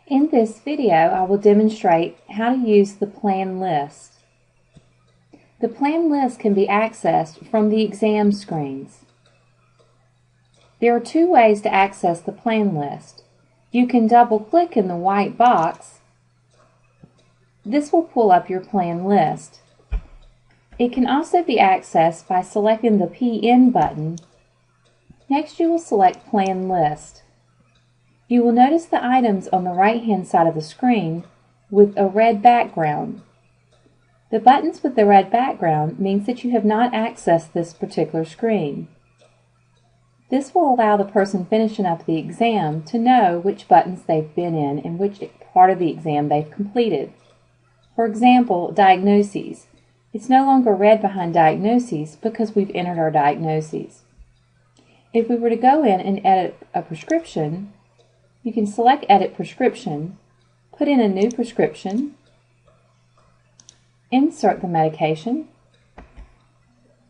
In this video, I will demonstrate how to use the plan list. The plan list can be accessed from the exam screens. There are two ways to access the plan list. You can double-click in the white box. This will pull up your plan list. It can also be accessed by selecting the PN button. Next, you will select Plan List. You will notice the items on the right-hand side of the screen with a red background. The buttons with the red background means that you have not accessed this particular screen. This will allow the person finishing up the exam to know which buttons they've been in and which part of the exam they've completed. For example, diagnoses. It's no longer red behind diagnoses because we've entered our diagnoses. If we were to go in and edit a prescription, you can select Edit Prescription, put in a new prescription, insert the medication.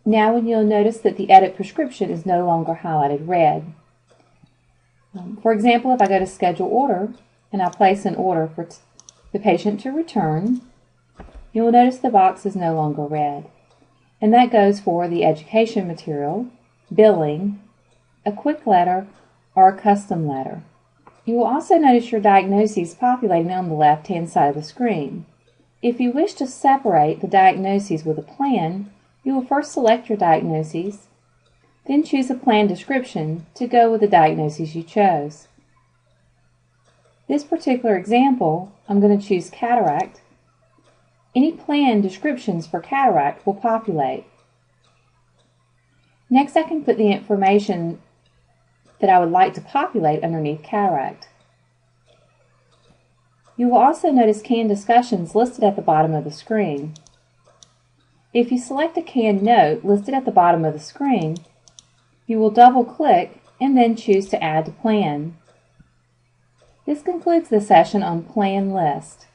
Now you'll notice that the Edit Prescription is no longer highlighted red. For example, if I go to Schedule Order and I place an order for the patient to return, you will notice the box is no longer red. And that goes for the education material, billing, a quick letter, or a custom letter. You will also notice your diagnoses populating on the left-hand side of the screen. If you wish to separate the diagnoses with a plan, you will first select your diagnoses, then choose a plan description to go with the diagnoses you chose. This particular example, I'm going to choose cataract. Any plan descriptions for cataract will populate. Next, I can put the information that I would like to populate underneath cataract. You will also notice canned discussions listed at the bottom of the screen. If you select a canned note listed at the bottom of the screen, you will double-click and then choose to add to plan. This concludes the session on Plan List.